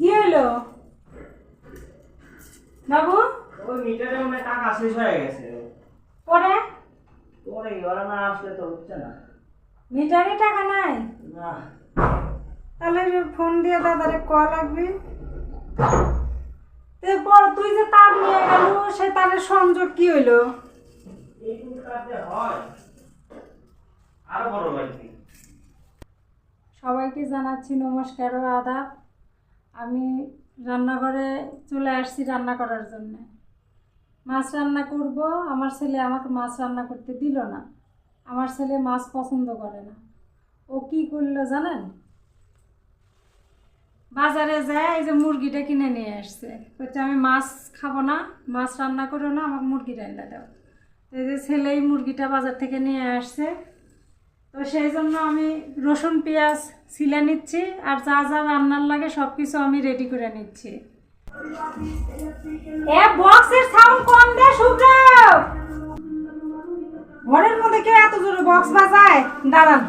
কি হলো বাবু? ওই মিটারে মনে হয় টাকা শেষ হয়ে গেছে। পরে পরে ওরা না আসলে তো হচ্ছে না। মিটারে টাকা নাই? না, তাহলে ফোন দিয়ে দাদারে কল লাগবে। এরপর তুই যে তার নিয়ে গেল সে তারের সংযোগ কি হইলো? এইটুকু কাজে হয় আরো বড় লাগবে। সবাইকে জানাচ্ছি নমস্কার ও আদাব। আমি রান্নাঘরে চলে আসছি রান্না করার জন্য। মাছ রান্না করব। আমার ছেলে আমাকে মাছ রান্না করতে দিল না। আমার ছেলে মাছ পছন্দ করে না। ও কি করলো জানেন? বাজারে যায় এই যে মুরগিটা কিনে নিয়ে আসছে। বলছে আমি মাছ খাবো না, মাছ রান্না করো না, আমাকে মুরগি রান্না দাও। তো এই যে ছেলেই মুরগিটা বাজার থেকে নিয়ে আসছে। তো সেই জন্য আমি রসুন পেঁয়াজ ছিলে নিচ্ছি আর যা যা রান্নার লাগে সব কিছু আমি রেডি করে নিচ্ছি। এ বক্সের সাউন্ড কম দে শুভ্র। ঘরের মধ্যে কে এত জোরে বক্স বাজায়? দাঁড়ান।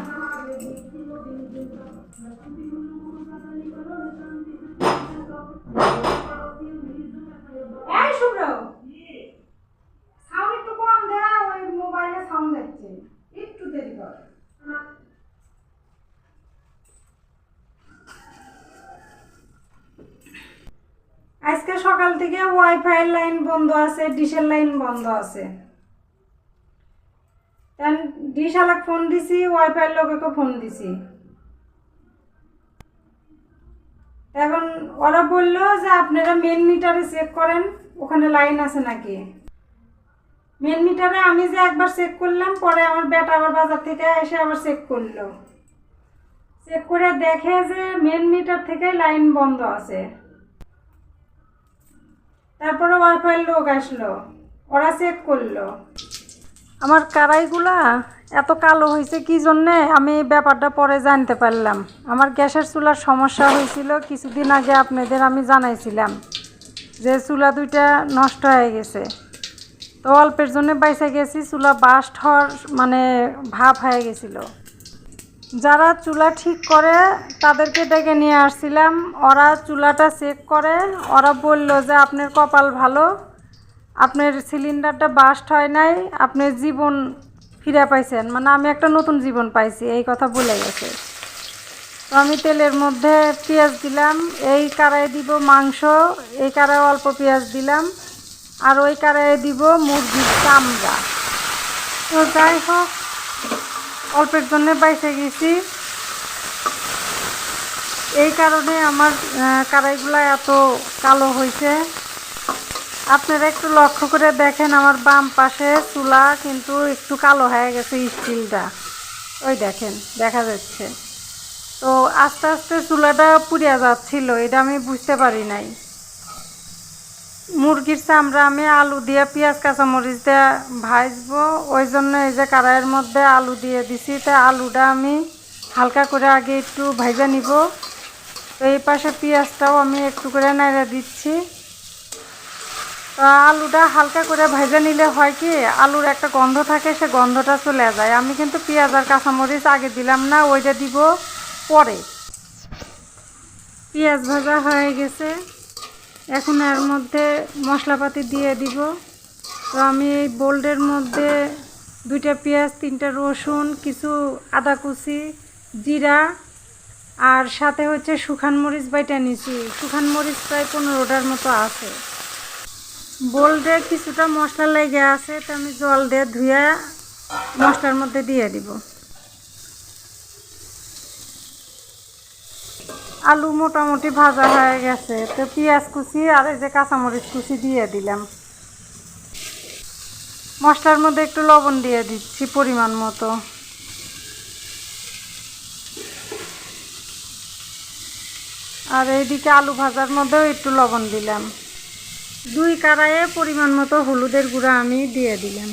এই শুভ্র, সাউন্ড একটু কম দে, ওই মোবাইলে সাউন্ড যাচ্ছে। একটু দেরি কর। আজকে সকাল থেকে ওয়াইফাই লাইন বন্ধ আছে, ডিশের লাইন বন্ধ আছে। ডিশ আলাক ফোন দিছি, ওয়াইফাই লোককে ফোন দিছি। এখন ওরা বললো যে আপনারা মেন মিটারে চেক করেন ওখানে লাইন আছে নাকি। মেন মিটারে আমি যে একবার চেক করলাম, পরে আমার বেটা আবার বাজার থেকে এসে আবার চেক করলো। চেক করে দেখে যে মেন মিটার থেকে লাইন বন্ধ আছে। তারপরে ওয়াইফাই লোক আসলো, ওরা চেক করলো। আমার কড়াইগুলা এত কালো হয়েছে কি জন্যে আমি ব্যাপারটা পরে জানতে পারলাম। আমার গ্যাসের চুলার সমস্যা হয়েছিল কিছুদিন আগে, আপনাদের আমি জানাইছিলাম যে চুলা দুইটা নষ্ট হয়ে গেছে। তো অল্পের জন্য বাইসে গেছি, চুলা বাস্ট হওয়ার মানে ভাব হয়ে গেছিল। যারা চুলা ঠিক করে তাদেরকে ডেকে নিয়ে আসছিলাম। ওরা চুলাটা চেক করে ওরা বলল যে আপনার কপাল ভালো, আপনার সিলিন্ডারটা বাস্ট হয় নাই, আপনার জীবন ফিরে পাইছেন, মানে আমি একটা নতুন জীবন পাইছি, এই কথা বলে গেছে। তো আমি তেলের মধ্যে পেঁয়াজ দিলাম, এই কড়াইয়ে দিব মাংস, এই কড়াইয়ে অল্প পেঁয়াজ দিলাম, আর ওই কড়াইয়ে দিব মুরগির চামড়া। তো যাই হোক, অল্পের জন্য বাইসে গেছি। এই কারণে আমার কড়াইগুলো এত কালো হয়েছে। আপনারা একটু লক্ষ্য করে দেখেন, আমার বাম পাশে চুলা কিন্তু একটু কালো হয়ে গেছে স্টিলটা, ওই দেখেন দেখা যাচ্ছে। তো আস্তে আস্তে চুলাটা পুড়িয়া যাচ্ছিল, এটা আমি বুঝতে পারি নাই। মুরগির চামড়া আমি আলু দিয়ে পেঁয়াজ কাঁচামরিচ দিয়ে ভাজবো, ওই জন্য এই যে কড়াইয়ের মধ্যে আলু দিয়ে দিছি। তা আলুটা আমি হালকা করে আগে একটু ভাজা নিব। তো এই পাশে পেঁয়াজটাও আমি একটু করে নাড়া দিচ্ছি। তো আলুটা হালকা করে ভাজা নিলে হয় কি, আলুর একটা গন্ধ থাকে, সে গন্ধটা চলে যায়। আমি কিন্তু পেঁয়াজ আর কাঁচামরিচ আগে দিলাম না, ওইটা দিব পরে। পেঁয়াজ ভাজা হয়ে গেছে, এখন এর মধ্যে মশলাপাতি দিয়ে দিব। তো আমি এই বোল্ডের মধ্যে 2টা পেঁয়াজ, 3টা রসুন, কিছু আদা কুচি, জিরা, আর সাথে হচ্ছে শুকান মরিচ বাইটা নিছি। শুকান মরিচ প্রায় 15টার মতো আছে। বোল্ডে কিছুটা মশলা লেগে আছে, তো আমি জল দিয়ে ধুয়ে মশলার মধ্যে দিয়ে দিব। আলু মোটামুটি ভাজা হয়ে গেছে, তো পেঁয়াজ কুচি আর এই যে কাঁচামরিচ কুচি দিয়ে দিলাম। মশলার মধ্যে একটু লবণ দিয়ে দিচ্ছি পরিমাণ মতো। আর এইদিকে আলু ভাজার মধ্যেও একটু লবণ দিলাম। 2 কড়াইয়ে পরিমাণ মতো হলুদের গুঁড়া আমি দিয়ে দিলাম।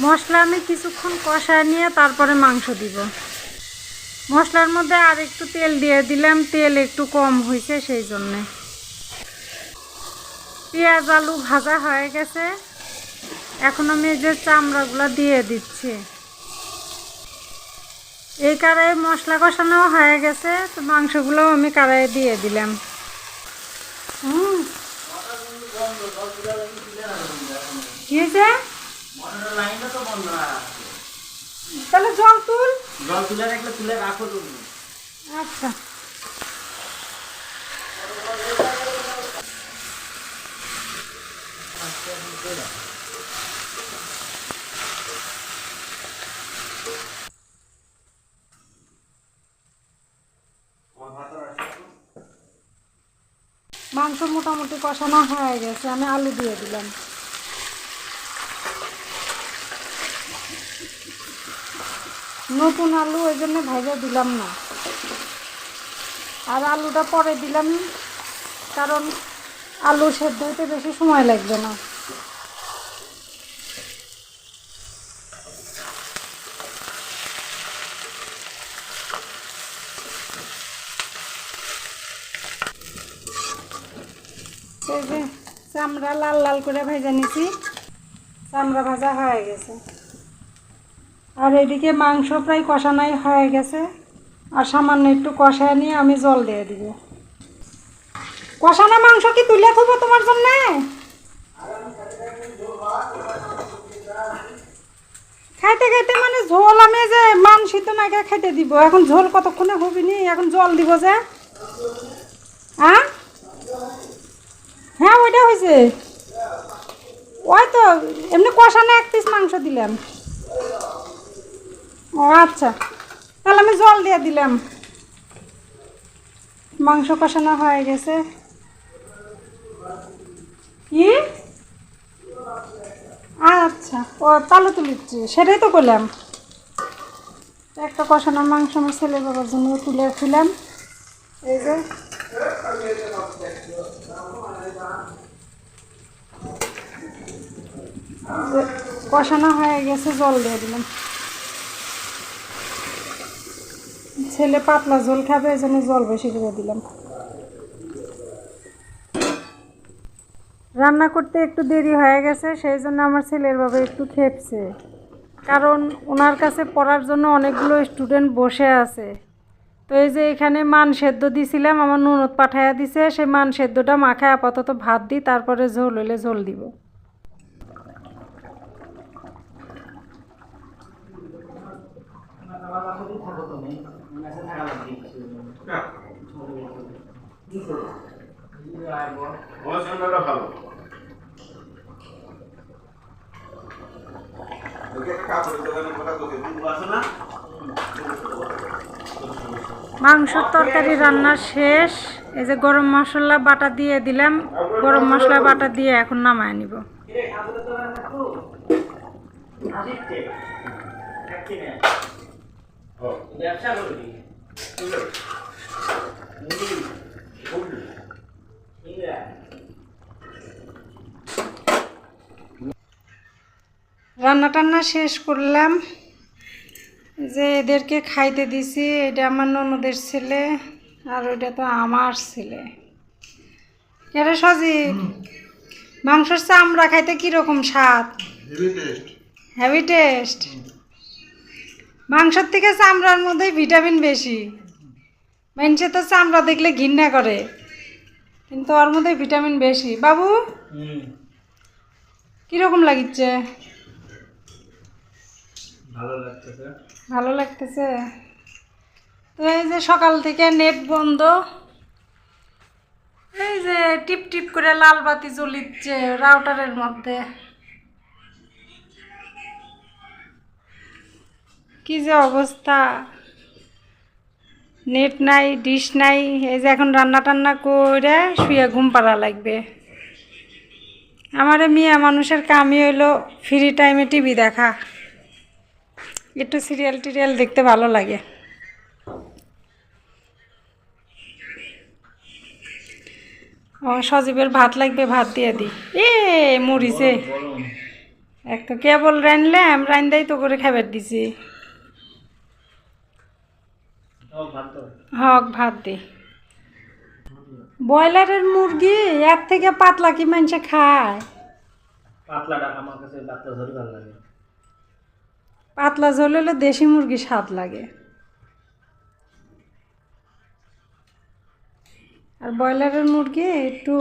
মশলা আমি কিছুক্ষণ কষায় নিয়ে তারপরে মাংস দিব। মশলার মধ্যে আর একটু তেল দিয়ে দিলাম, তেল একটু কম হয়েছে সেই জন্যে। পেঁয়াজ আলু ভাজা হয়ে গেছে, এখন আমি এই যে চামড়াগুলো দিয়ে দিচ্ছি। এই কড়াইয়ে মশলা কষানো হয়ে গেছে, তো মাংসগুলো আমি কড়াইয়ে দিয়ে দিলাম। হুম, কি হয়েছে? মোটরের লাইনটা তো বন্ধ না। তাহলে জল তুল। জল তুলে রাখলে তুলে রাখো তুমি। আচ্ছা, মাংস মোটামুটি কষানো হয়ে গেছে, আমি আলু দিয়ে দিলাম। নতুন আলু ওই জন্য ভেজে দিলাম না, আর আলুটা পরে দিলাম কারণ আলু সেদ্ধ হতে বেশি সময় লাগবে না। এই যে চামড়া লাল লাল করে ভেজে নিছি, চামড়া ভাজা হয়ে গেছে। আর এদিকে মাংস প্রায় কষানোই হয়ে গেছে, আর সামান্য একটু কষায় নিয়ে আমি জল দিয়ে দিব। কষানো মাংস কি তুলে থবো তোমার জন্য? খাইতে খাইতে মানে ঝোল আমি যে মাংসি তো নাকি খাইতে দিব, এখন ঝোল কতক্ষণে হবি নি, এখন জল দিব যে। হ্যাঁ হ্যাঁ, ওইটা হয়েছে। ওই তো এমনি কষানো 1 পিস মাংস দিলাম। ও আচ্ছা, তাহলে আমি জল দিয়ে দিলাম। মাংস কষানো হয়ে গেছে। কি? আচ্ছা, ও তাহলে তুলিচ্ছি, সেটাই তো করলাম। একটা কষানো মাংস আমার ছেলে বাবার জন্য তুলে ছিলাম। এই যে কষানো হয়ে গেছে, জল দিয়ে দিলাম। ছেলে পাতলা ঝোল খাবে, এই জন্য জল বেশি করে দিলাম। রান্না করতে একটু দেরি হয়ে গেছে, সেই জন্য আমার ছেলের বাবা একটু খেপছে, কারণ ওনার কাছে পড়ার জন্য অনেকগুলো স্টুডেন্ট বসে আছে। তো এই যে এখানে মান সেদ্ধ দিছিলাম, আমার ননদ পাঠাইয়া দিছে, সেই মান সেদ্ধটা মাখায় আপাতত ভাত দিই, তারপরে ঝোল হইলে ঝোল দিব। আমার বাসাতেই থাকো তুমি, মেসে থাকা লাগবে। পড়াশোনাটা ভালো। মাংসর তরকারি রান্না শেষ। এই যে গরম মশলা বাটা দিয়ে দিলাম, গরম মশলা বাটা দিয়ে এখন নামায় নিব। ব্যবসা করবি? রান্না টান্না শেষ করলাম, যে এদেরকে খাইতে দিছি। এটা আমার ননদের ছেলে, আর ওইটা তো আমার ছেলে। কেরে সজীব, মাংসের চামড়া খাইতে কিরকম স্বাদ? Heavy taste. মাংসের থেকে চামড়ার মধ্যেই ভিটামিন বেশি। মানুষে তো চামড়া দেখলে ঘৃণা করে, কিন্তু ওর মধ্যে ভিটামিন বেশি। বাবু কিরকম লাগিচ্ছে? ভালো লাগতেছে। ভালো লাগতেছে। তো এই যে সকাল থেকে নেট বন্ধ, এই যে টিপ টিপ করে লাল বাতি জ্বলিচ্ছে রাউটারের মধ্যে। কি যে অবস্থা, নেট নাই, ডিশ নাই। এই যে এখন রান্না টান্না করে শুয়ে ঘুম পাড়া লাগবে। আমার মেয়ে মানুষের কামই হইলো ফ্রি টাইমে টিভি দেখা, একটু সিরিয়াল টিরিয়াল দেখতে ভালো লাগে। ও সজীবের ভাত লাগবে, ভাত দিয়ে দিই। মরিছে এক তো কেবল রানলাম, রান্দাই তো করে খাবার দিছি। হক ভাত দি। ব্রয়লারের মুরগি এর থেকে পাতলা কি মানুষে খায়? পাতলাটা আমার কাছে পাতলা ঝোল ভালো লাগে। পাতলা ঝোল হলে দেশি মুরগি স্বাদ লাগে। আর ব্রয়লারের মুরগি একটু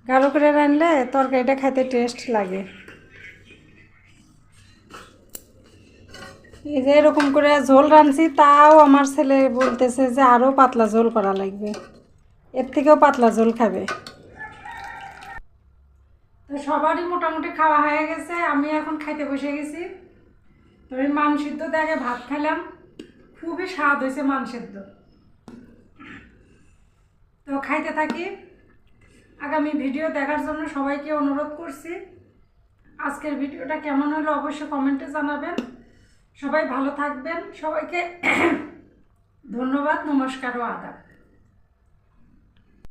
গাঢ় করে রানলে তরকারিটা খেতে টেস্ট লাগে। এই যে এরকম করে ঝোল রাঁধছি, তাও আমার ছেলে বলতেছে যে আরও পাতলা ঝোল করা লাগবে, এর থেকেও পাতলা ঝোল খাবে। তো সবারই মোটামুটি খাওয়া হয়ে গেছে, আমি এখন খাইতে বসে গেছি। তো এই মান সিদ্ধ দিয়ে আগে ভাত খেলাম, খুবই স্বাদ হয়েছে মান সিদ্ধ। তো খাইতে থাকি। আগামী ভিডিও দেখার জন্য সবাইকে অনুরোধ করছি। আজকের ভিডিওটা কেমন হলো অবশ্যই কমেন্টে জানাবেন। সবাই ভালো থাকবেন। সবাইকে ধন্যবাদ, নমস্কার ও আদাব।